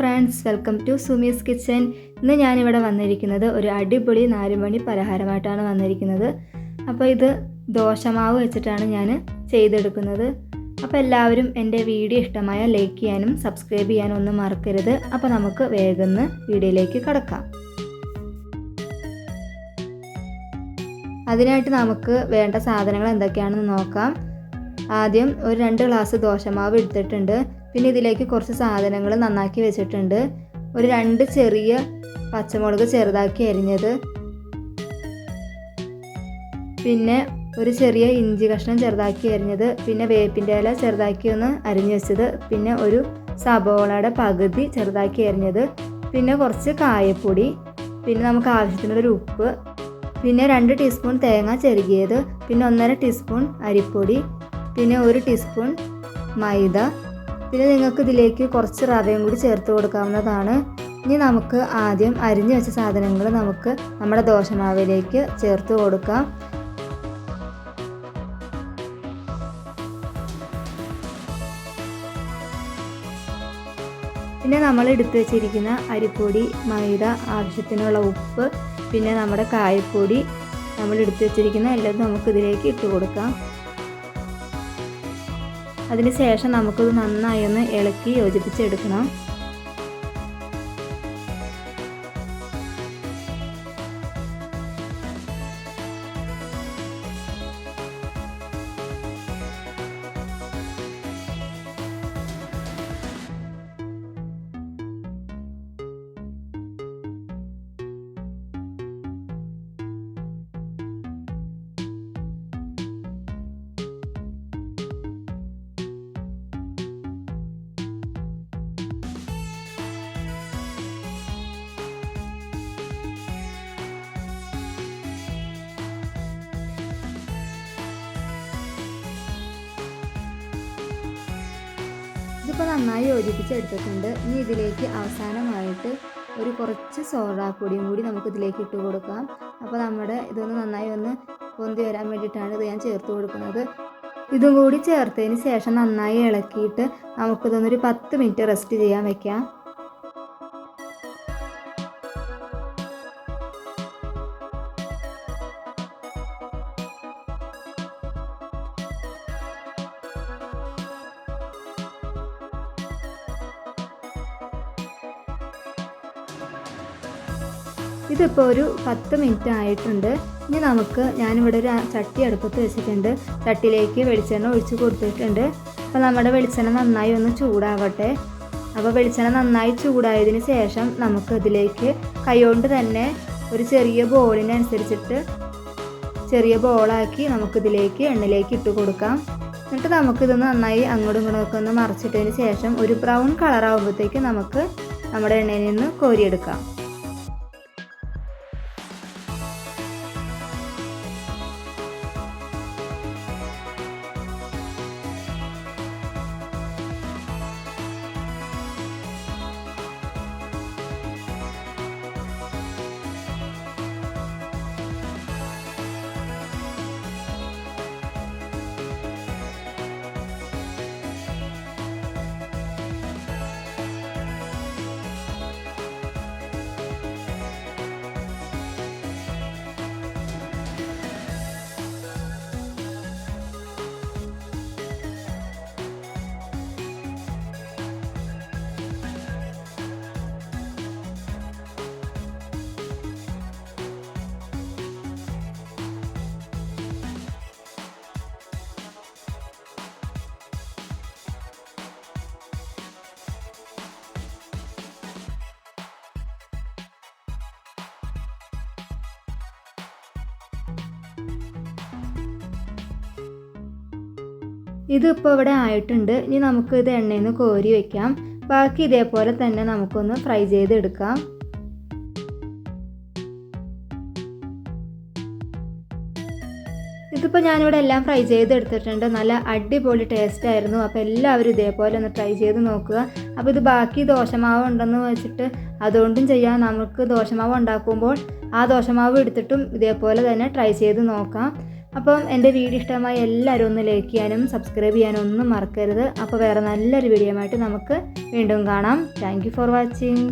Friends, welcome to സുമീസ് kitchen. ഇന്ന് ഞാനിവിടെ വന്നിരിക്കുന്നത് ഒരു അടിപൊളി 4 മണി പലഹാരമായിട്ടാണ് വന്നിരിക്കുന്നത്. അപ്പോൾ ഇത് ദോശമാവ് വെച്ചിട്ടാണ് ഞാൻ ചെയ്തെടുക്കുന്നത്. അപ്പോൾ എല്ലാവരും എൻ്റെ വീഡിയോ ഇഷ്ടമായ ലൈക്ക് ചെയ്യാനും സബ്സ്ക്രൈബ് ചെയ്യാനും ഒന്നും മറക്കരുത്. അപ്പോൾ നമുക്ക് വേഗം വീഡിയോയിലേക്ക് കടക്കാം. അതിനായിട്ട് നമുക്ക് വേണ്ട സാധനങ്ങൾ എന്തൊക്കെയാണെന്ന് നോക്കാം. ആദ്യം ഒരു 2 ഗ്ലാസ് ദോശമാവ് എടുത്തിട്ടുണ്ട്. പിന്നെ ഇതിലേക്ക് കുറച്ച് സാധനങ്ങൾ നന്നാക്കി വെച്ചിട്ടുണ്ട്. ഒരു 2 ചെറിയ പച്ചമുളക് ചെറുതാക്കി അരിഞ്ഞത്, പിന്നെ ഒരു ചെറിയ ഇഞ്ചി കഷ്ണം ചെറുതാക്കി അരിഞ്ഞത്, പിന്നെ വേപ്പിൻ്റെ ഇല ചെറുതാക്കി ഒന്ന് അരിഞ്ഞു വെച്ചത്, പിന്നെ ഒരു സബോളയുടെ പകുതി ചെറുതാക്കി അരിഞ്ഞത്, പിന്നെ കുറച്ച് കായപ്പൊടി, പിന്നെ നമുക്ക് ആവശ്യത്തിനുള്ളൊരു ഉപ്പ്, പിന്നെ 2 ടീസ്പൂൺ തേങ്ങ ചെരുകിയത്, പിന്നെ 1.5 ടീസ്പൂൺ അരിപ്പൊടി, പിന്നെ 1 ടീസ്പൂൺ മൈദ, പിന്നെ നിങ്ങൾക്ക് ഇതിലേക്ക് കുറച്ച് റവയും കൂടി ചേർത്ത് കൊടുക്കാവുന്നതാണ്. ഇനി നമുക്ക് ആദ്യം അരിഞ്ഞു വെച്ച സാധനങ്ങൾ നമുക്ക് നമ്മുടെ ദോശമാവിലേക്ക് ചേർത്ത് കൊടുക്കാം. പിന്നെ നമ്മൾ എടുത്തു വെച്ചിരിക്കുന്ന അരിപ്പൊടി, മൈദ, ആവശ്യത്തിനുള്ള ഉപ്പ്, പിന്നെ നമ്മുടെ കായപ്പൊടി നമ്മൾ എടുത്തു വെച്ചിരിക്കുന്ന എല്ലാം നമുക്കിതിലേക്ക് ഇട്ട് കൊടുക്കാം. അതിനുശേഷം നമുക്കിത് നന്നായി ഒന്ന് ഇളക്കി യോജിപ്പിച്ചെടുക്കണം. ഇതിപ്പോൾ നന്നായി യോജിപ്പിച്ചെടുത്തിട്ടുണ്ട്. ഇനി ഇതിലേക്ക് അവസാനമായിട്ട് ഒരു കുറച്ച് സോഡാപ്പൊടിയും കൂടി നമുക്കിതിലേക്ക് ഇട്ട് കൊടുക്കാം. അപ്പോൾ നമ്മുടെ ഇതൊന്ന് നന്നായി ഒന്ന് പൊന്തി വരാൻ വേണ്ടിയിട്ടാണ് ഇത് ഞാൻ ചേർത്ത് കൊടുക്കുന്നത്. ഇതും കൂടി ചേർത്തതിന് ശേഷം നന്നായി ഇളക്കിയിട്ട് നമുക്കിതൊന്നൊരു 10 മിനിറ്റ് റെസ്റ്റ് ചെയ്യാൻ വയ്ക്കാം. ഇതിപ്പോൾ ഒരു 10 മിനിറ്റ് ആയിട്ടുണ്ട്. ഇനി ഞാനിവിടെ ഒരു ചട്ടി അടുപ്പത്ത് വെച്ചിട്ടുണ്ട്. ചട്ടിയിലേക്ക് വെളിച്ചെണ്ണ ഒഴിച്ച് കൊടുത്തിട്ടുണ്ട്. അപ്പോൾ നമ്മുടെ വെളിച്ചെണ്ണ നന്നായി ഒന്ന് ചൂടാവട്ടെ. അപ്പോൾ വെളിച്ചെണ്ണ നന്നായി ചൂടായതിന് ശേഷം നമുക്ക് ഇതിലേക്ക് കൈകൊണ്ട് തന്നെ ഒരു ചെറിയ ബോളിനനുസരിച്ചിട്ട് ചെറിയ ബോളാക്കി നമുക്കിതിലേക്ക് എണ്ണയിലേക്ക് ഇട്ട് കൊടുക്കാം. എന്നിട്ട് നമുക്കിതൊന്ന് നന്നായി അങ്ങോട്ടും ഇങ്ങോട്ടും ഒന്ന് മറിച്ചിട്ടതിന് ശേഷം ഒരു ബ്രൗൺ കളറാകുമ്പോഴത്തേക്ക് നമുക്ക് നമ്മുടെ എണ്ണയിൽ നിന്ന് കോരിയെടുക്കാം. ഇതിപ്പോൾ ഇവിടെ ആയിട്ടുണ്ട്. ഇനി നമുക്ക് ഇത് എണ്ണയിൽ നിന്ന് കോരി വയ്ക്കാം. ബാക്കി ഇതേപോലെ തന്നെ നമുക്കൊന്ന് ഫ്രൈ ചെയ്തെടുക്കാം. ഇതിപ്പോൾ ഞാനിവിടെ എല്ലാം ഫ്രൈ ചെയ്തെടുത്തിട്ടുണ്ട്. നല്ല അടിപൊളി ടേസ്റ്റ് ആയിരുന്നു. അപ്പോൾ എല്ലാവരും ഇതേപോലെ ഒന്ന് ട്രൈ ചെയ്ത് നോക്കുക. അപ്പോൾ ഇത് ബാക്കി ദോശമാവ് ഉണ്ടെന്ന് വെച്ചിട്ട് അതുകൊണ്ടും ചെയ്യാം. നമുക്ക് ദോശമാവ് ഉണ്ടാക്കുമ്പോൾ ആ ദോശമാവ് എടുത്തിട്ടും ഇതേപോലെ തന്നെ ട്രൈ ചെയ്ത് നോക്കാം. അപ്പം എൻ്റെ വീഡിയോ ഇഷ്ടമായ എല്ലാവരും ഒന്ന് ലൈക്ക് ചെയ്യാനും സബ്സ്ക്രൈബ് ചെയ്യാനും ഒന്നും മറക്കരുത്. അപ്പോൾ വേറെ നല്ലൊരു വീഡിയോ ആയിട്ട് നമുക്ക് വീണ്ടും കാണാം. Thank you for watching.